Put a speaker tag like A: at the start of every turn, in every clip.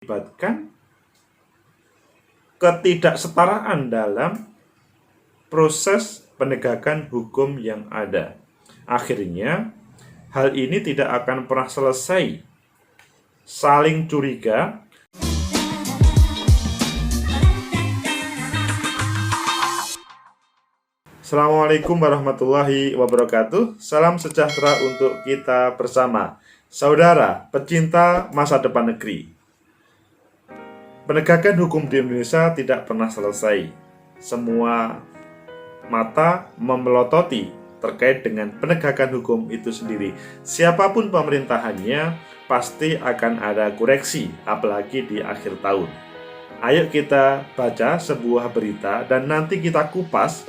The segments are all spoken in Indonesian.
A: Mengakibatkan ketidaksetaraan dalam proses penegakan hukum yang ada. Akhirnya, hal ini tidak akan pernah selesai. Saling curiga. Assalamualaikum warahmatullahi wabarakatuh. Salam sejahtera untuk kita bersama. Saudara, pecinta masa depan negeri. Penegakan hukum di Indonesia tidak pernah selesai. Semua mata memelototi terkait dengan penegakan hukum itu sendiri. Siapapun pemerintahannya pasti akan ada koreksi, apalagi di akhir tahun. Ayo kita baca sebuah berita dan nanti kita kupas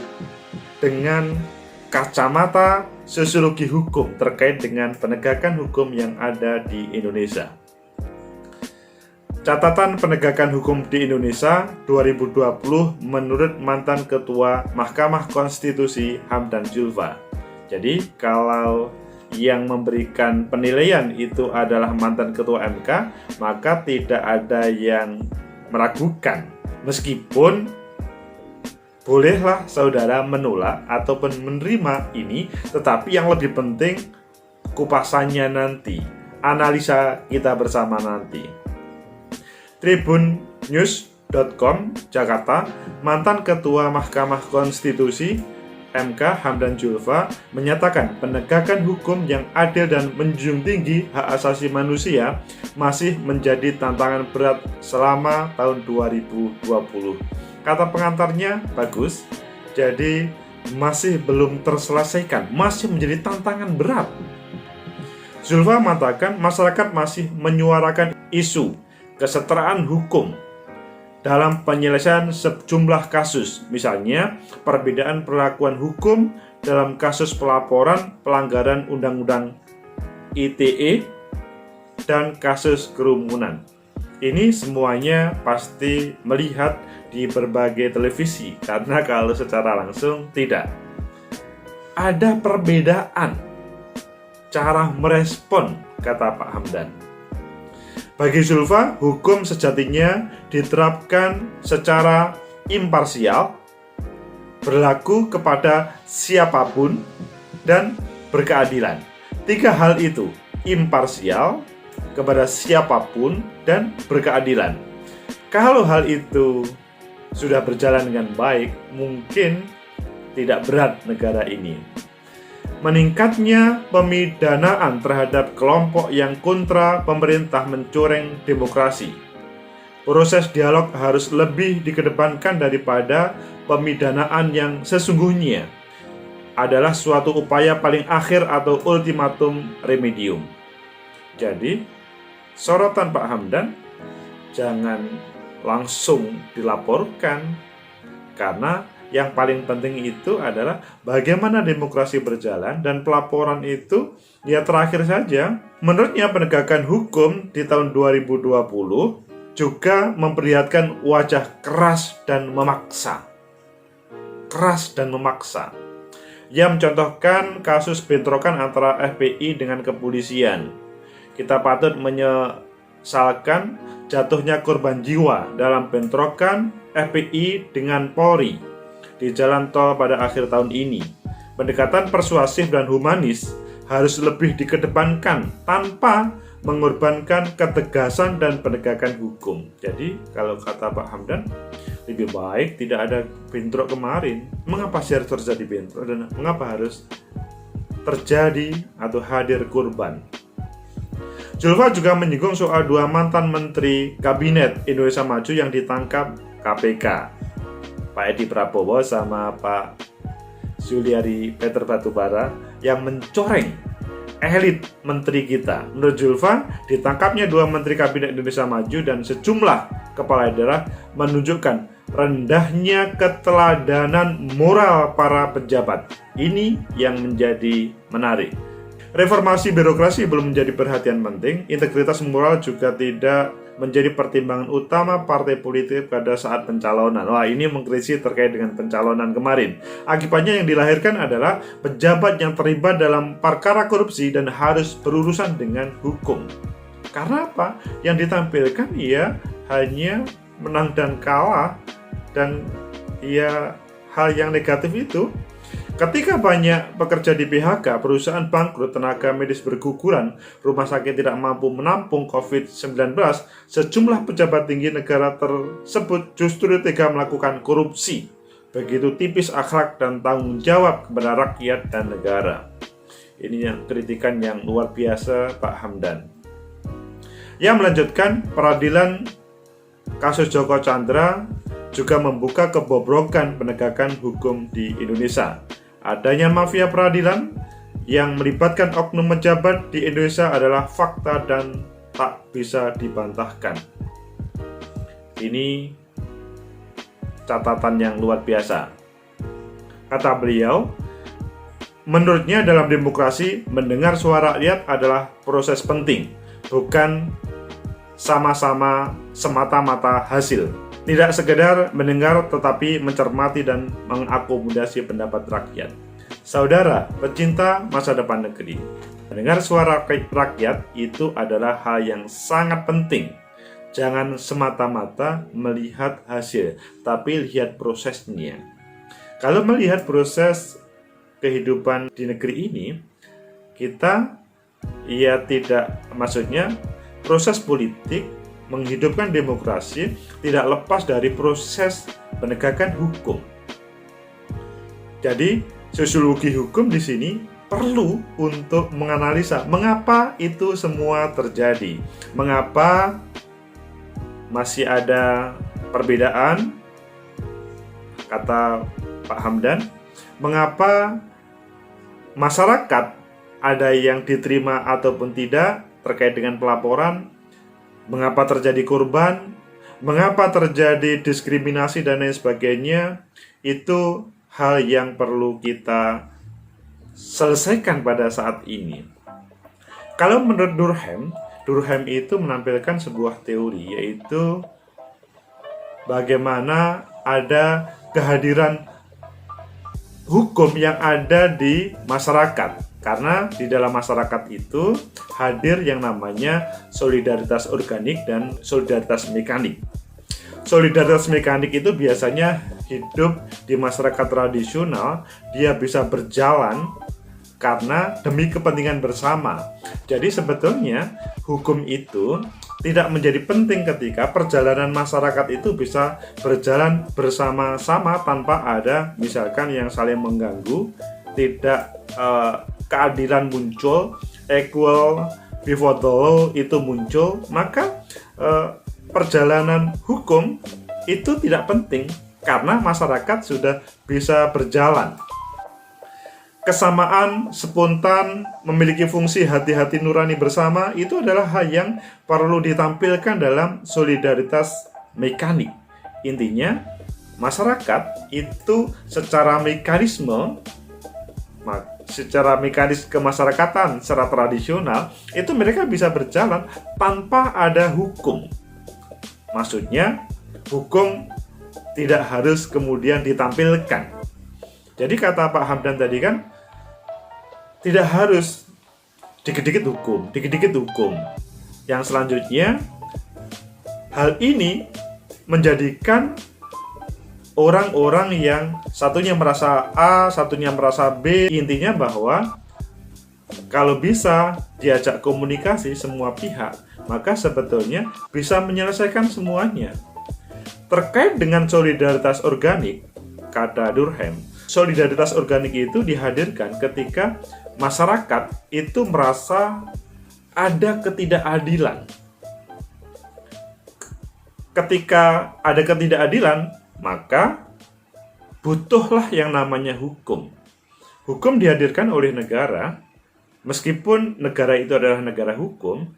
A: dengan kacamata sosiologi hukum terkait dengan penegakan hukum yang ada di Indonesia. Catatan penegakan hukum di Indonesia 2020 menurut mantan Ketua Mahkamah Konstitusi Hamdan Zulfa. Jadi kalau yang memberikan penilaian itu adalah mantan Ketua MK, maka tidak ada yang meragukan. Meskipun bolehlah saudara menolak ataupun menerima ini, tetapi yang lebih penting kupasannya nanti, analisa kita bersama nanti. Tribunnews.com Jakarta, mantan Ketua Mahkamah Konstitusi MK Hamdan Zulfa menyatakan penegakan hukum yang adil dan menjunjung tinggi hak asasi manusia masih menjadi tantangan berat selama tahun 2020. Kata pengantarnya bagus, jadi masih belum terselesaikan, masih menjadi tantangan berat. Zulfa mengatakan masyarakat masih menyuarakan isu kesetaraan hukum dalam penyelesaian sejumlah kasus, misalnya perbedaan perlakuan hukum dalam kasus pelaporan pelanggaran Undang-Undang ITE dan kasus kerumunan. Ini semuanya pasti melihat di berbagai televisi, karena kalau secara langsung tidak. Ada perbedaan cara merespon, kata Pak Hamdan. Bagi Zulfa, hukum sejatinya diterapkan secara imparsial, berlaku kepada siapapun, dan berkeadilan. Tiga hal itu, imparsial, kepada siapapun, dan berkeadilan. Kalau hal itu sudah berjalan dengan baik, mungkin tidak berat negara ini. Meningkatnya pemidanaan terhadap kelompok yang kontra pemerintah mencoreng demokrasi. Proses dialog harus lebih dikedepankan daripada pemidanaan yang sesungguhnya adalah suatu upaya paling akhir atau ultimatum remedium. Jadi, sorotan Pak Hamdan jangan langsung dilaporkan, karena yang paling penting itu adalah bagaimana demokrasi berjalan, dan pelaporan itu ya terakhir saja. Menurutnya penegakan hukum di tahun 2020 juga memperlihatkan wajah keras dan memaksa. Keras dan memaksa. Yang mencontohkan kasus bentrokan antara FPI dengan kepolisian. Kita patut menyesalkan jatuhnya korban jiwa dalam bentrokan FPI dengan Polri di jalan tol pada akhir tahun ini. Pendekatan persuasif dan humanis harus lebih dikedepankan tanpa mengorbankan ketegasan dan penegakan hukum. Jadi kalau kata Pak Hamdan, lebih baik tidak ada bentrok kemarin. Mengapa sih harus terjadi bentrok, dan mengapa harus terjadi atau hadir korban? Zulfa juga menyinggung soal dua mantan Menteri Kabinet Indonesia Maju yang ditangkap KPK. Pak Edi Prabowo sama Pak Zuliari Peter Batubara yang mencoreng elit menteri kita. Menurut Zulfa, ditangkapnya dua Menteri Kabinet Indonesia Maju dan sejumlah kepala daerah menunjukkan rendahnya keteladanan moral para pejabat. Ini yang menjadi menarik. Reformasi birokrasi belum menjadi perhatian penting, integritas moral juga tidak menjadi pertimbangan utama partai politik pada saat pencalonan. Wah, ini mengkritisi terkait dengan pencalonan kemarin. Akibatnya yang dilahirkan adalah pejabat yang terlibat dalam perkara korupsi dan harus berurusan dengan hukum. Karena apa? Yang ditampilkan ya hanya menang dan kalah, dan ya hal yang negatif itu. Ketika banyak pekerja di PHK, perusahaan bangkrut, tenaga medis berguguran, rumah sakit tidak mampu menampung COVID-19, sejumlah pejabat tinggi negara tersebut justru tega melakukan korupsi. Begitu tipis akhlak dan tanggung jawab kepada rakyat dan negara. Ini yang kritikan yang luar biasa Pak Hamdan. Yang melanjutkan, peradilan kasus Joko Chandra juga membuka kebobrokan penegakan hukum di Indonesia. Adanya mafia peradilan yang melibatkan oknum pejabat di Indonesia adalah fakta dan tak bisa dibantahkan. Ini catatan yang luar biasa. Kata beliau, menurutnya dalam demokrasi, mendengar suara rakyat adalah proses penting, bukan sama-sama semata-mata hasil. Tidak sekedar mendengar tetapi mencermati dan mengakomodasi pendapat rakyat. Saudara pecinta masa depan negeri, mendengar suara rakyat itu adalah hal yang sangat penting. Jangan semata-mata melihat hasil, tapi lihat prosesnya. Kalau melihat proses kehidupan di negeri ini, kita maksudnya proses politik menghidupkan demokrasi tidak lepas dari proses penegakan hukum. Jadi, sosiologi hukum di sini perlu untuk menganalisa mengapa itu semua terjadi, mengapa masih ada perbedaan, kata Pak Hamdan, mengapa masyarakat ada yang diterima ataupun tidak terkait dengan pelaporan, mengapa terjadi korban, mengapa terjadi diskriminasi dan lain sebagainya. Itu hal yang perlu kita selesaikan pada saat ini. Kalau menurut Durkheim itu menampilkan sebuah teori, yaitu bagaimana ada kehadiran hukum yang ada di masyarakat. Karena di dalam masyarakat itu hadir yang namanya solidaritas organik dan solidaritas mekanik. Solidaritas mekanik itu biasanya hidup di masyarakat tradisional, dia bisa berjalan karena demi kepentingan bersama. Jadi sebetulnya hukum itu tidak menjadi penting ketika perjalanan masyarakat itu bisa berjalan bersama-sama tanpa ada misalkan yang saling mengganggu, tidak keadilan muncul, equal before the law itu muncul, maka perjalanan hukum itu tidak penting karena masyarakat sudah bisa berjalan. Kesamaan, spontan, memiliki fungsi hati-hati nurani bersama itu adalah hal yang perlu ditampilkan dalam solidaritas mekanik. Intinya, masyarakat itu secara mekanis kemasyarakatan secara tradisional itu mereka bisa berjalan tanpa ada hukum. Maksudnya hukum tidak harus kemudian ditampilkan. Jadi kata Pak Hamdan tadi kan, tidak harus dikit-dikit hukum. Yang selanjutnya, hal ini menjadikan orang-orang yang satunya merasa A, satunya merasa B. Intinya bahwa kalau bisa diajak komunikasi semua pihak, maka sebetulnya bisa menyelesaikan semuanya. Terkait dengan solidaritas organik, kata Durkheim, solidaritas organik itu dihadirkan ketika masyarakat itu merasa ada ketidakadilan. Ketika ada ketidakadilan, maka butuhlah yang namanya hukum. Hukum dihadirkan oleh negara, meskipun negara itu adalah negara hukum,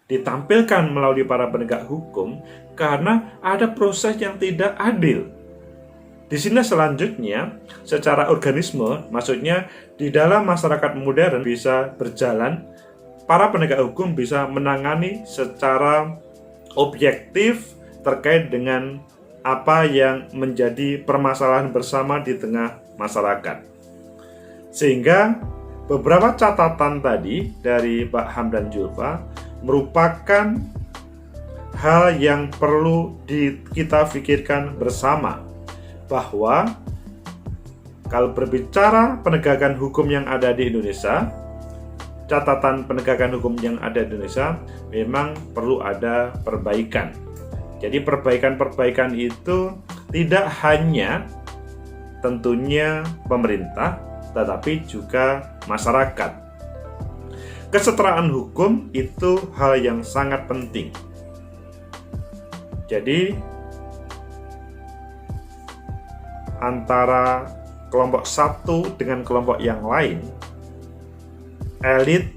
A: ditampilkan melalui para penegak hukum karena ada proses yang tidak adil. Di sini selanjutnya, secara organisme, maksudnya di dalam masyarakat modern bisa berjalan, para penegak hukum bisa menangani secara objektif terkait dengan apa yang menjadi permasalahan bersama di tengah masyarakat. Sehingga beberapa catatan tadi dari Pak Hamdan Julfa merupakan hal yang perlu kita pikirkan bersama, bahwa kalau berbicara penegakan hukum yang ada di Indonesia, catatan penegakan hukum yang ada di Indonesia memang perlu ada perbaikan. Jadi perbaikan-perbaikan itu tidak hanya tentunya pemerintah, tetapi juga masyarakat. Kesetaraan hukum itu hal yang sangat penting. Jadi antara kelompok satu dengan kelompok yang lain, elit,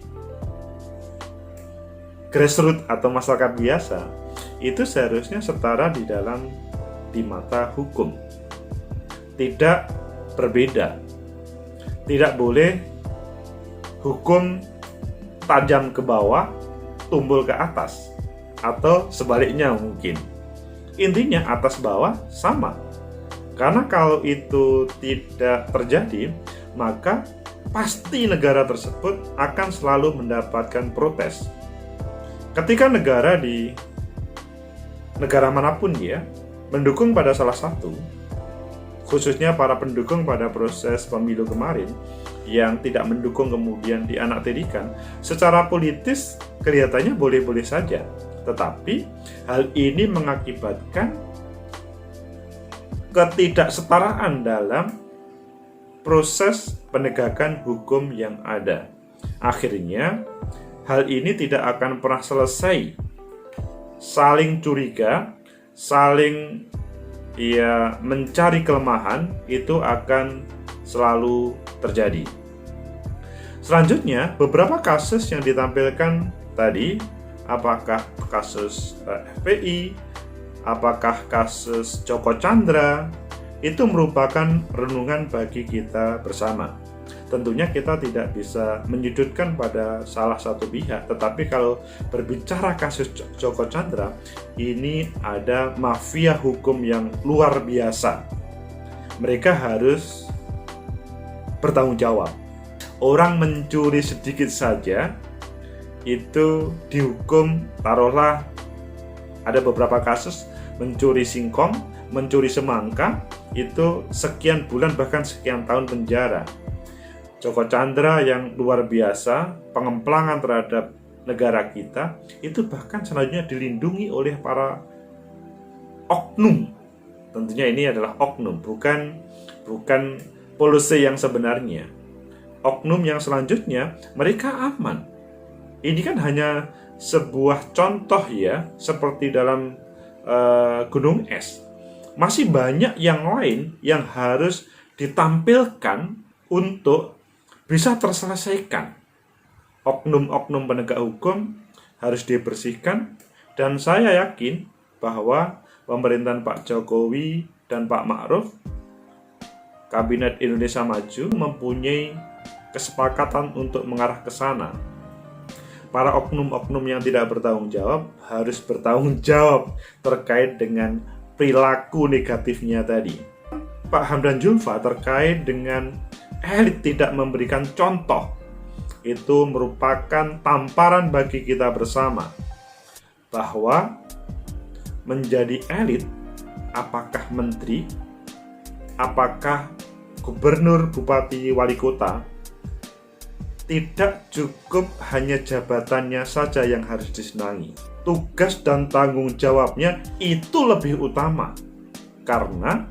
A: grassroots atau masyarakat biasa, itu seharusnya setara di mata hukum. Tidak berbeda. Tidak boleh hukum tajam ke bawah, tumbul ke atas, atau sebaliknya mungkin. Intinya atas bawah sama. Karena kalau itu tidak terjadi, maka pasti negara tersebut akan selalu mendapatkan protes. Ketika negara manapun ya mendukung pada salah satu, khususnya para pendukung pada proses pemilu kemarin yang tidak mendukung kemudian dianaktirikan, secara politis kelihatannya boleh-boleh saja. Tetapi hal ini mengakibatkan ketidaksetaraan dalam proses penegakan hukum yang ada. Akhirnya, hal ini tidak akan pernah selesai. Saling curiga, saling mencari kelemahan, itu akan selalu terjadi. Selanjutnya, beberapa kasus yang ditampilkan tadi, apakah kasus FPI, apakah kasus Joko Chandra, itu merupakan renungan bagi kita bersama. Tentunya kita tidak bisa menyudutkan pada salah satu pihak, tetapi kalau berbicara kasus Joko Chandra, ini ada mafia hukum yang luar biasa. Mereka harus bertanggung jawab. Orang mencuri sedikit saja, itu dihukum, taruhlah ada beberapa kasus mencuri singkong, mencuri semangka, itu sekian bulan bahkan sekian tahun penjara. Joko Chandra yang luar biasa, pengemplangan terhadap negara kita, itu bahkan selanjutnya dilindungi oleh para oknum. Tentunya ini adalah oknum, bukan polisi yang sebenarnya. Oknum yang selanjutnya, mereka aman. Ini kan hanya sebuah contoh ya, seperti dalam gunung es. Masih banyak yang lain yang harus ditampilkan untuk bisa terselesaikan. Oknum-oknum penegak hukum harus dibersihkan, dan saya yakin bahwa pemerintahan Pak Jokowi dan Pak Ma'ruf, Kabinet Indonesia Maju, mempunyai kesepakatan untuk mengarah ke sana. Para oknum-oknum yang tidak bertanggung jawab harus bertanggung jawab terkait dengan perilaku negatifnya tadi. Pak Hamdan Zulfa terkait dengan elit tidak memberikan contoh, itu merupakan tamparan bagi kita bersama bahwa menjadi elit, apakah menteri, apakah gubernur, bupati, wali kota, tidak cukup hanya jabatannya saja yang harus disenangi. Tugas dan tanggung jawabnya itu lebih utama. Karena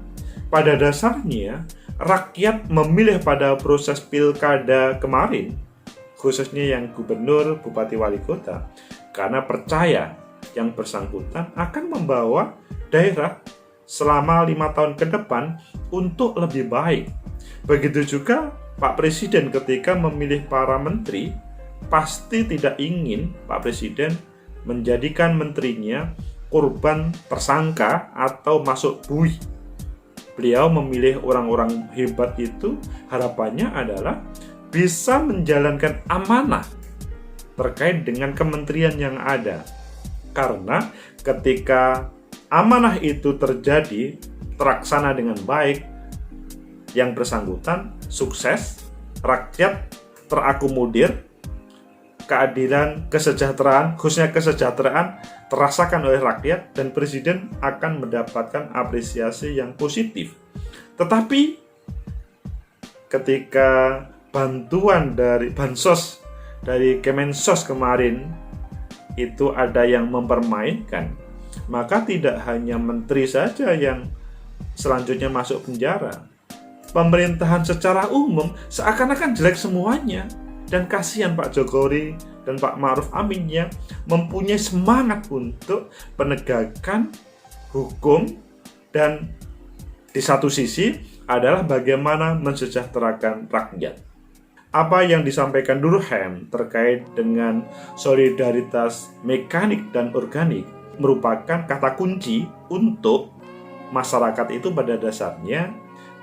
A: pada dasarnya rakyat memilih pada proses pilkada kemarin, khususnya yang gubernur, bupati, wali kota, karena percaya yang bersangkutan akan membawa daerah selama 5 tahun ke depan untuk lebih baik. Begitu juga Pak Presiden ketika memilih para menteri, pasti tidak ingin Pak Presiden menjadikan menterinya korban tersangka atau masuk bui. Beliau memilih orang-orang hebat itu, harapannya adalah bisa menjalankan amanah terkait dengan kementerian yang ada. Karena ketika amanah itu terjadi, terlaksana dengan baik, yang bersangkutan sukses, rakyat terakomodir, keadilan, kesejahteraan, khususnya kesejahteraan terasakan oleh rakyat dan presiden akan mendapatkan apresiasi yang positif. Tetapi ketika bantuan dari bansos dari Kemensos kemarin itu ada yang mempermainkan, maka tidak hanya menteri saja yang selanjutnya masuk penjara. Pemerintahan secara umum seakan-akan jelek semuanya. Dan kasihan Pak Jokowi dan Pak Ma'ruf Amin yang mempunyai semangat untuk penegakan hukum, dan di satu sisi adalah bagaimana mensejahterakan rakyat. Apa yang disampaikan Durkheim terkait dengan solidaritas mekanik dan organik merupakan kata kunci untuk masyarakat itu pada dasarnya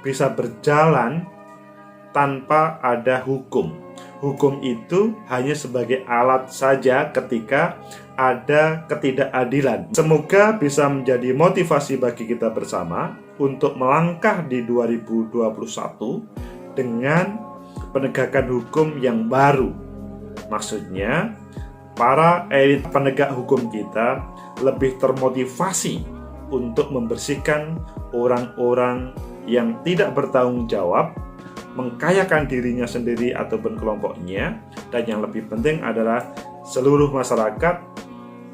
A: bisa berjalan tanpa ada hukum. Hukum itu hanya sebagai alat saja ketika ada ketidakadilan. Semoga bisa menjadi motivasi bagi kita bersama untuk melangkah di 2021 dengan penegakan hukum yang baru. Maksudnya, para elit penegak hukum kita lebih termotivasi untuk membersihkan orang-orang yang tidak bertanggung jawab, mengkayakan dirinya sendiri ataupun kelompoknya, dan yang lebih penting adalah seluruh masyarakat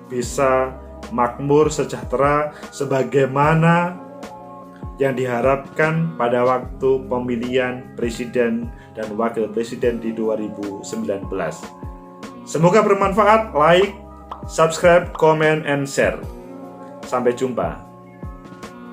A: bisa makmur, sejahtera sebagaimana yang diharapkan pada waktu pemilihan presiden dan wakil presiden di 2019. Semoga bermanfaat. Like, subscribe, comment, and share. Sampai jumpa.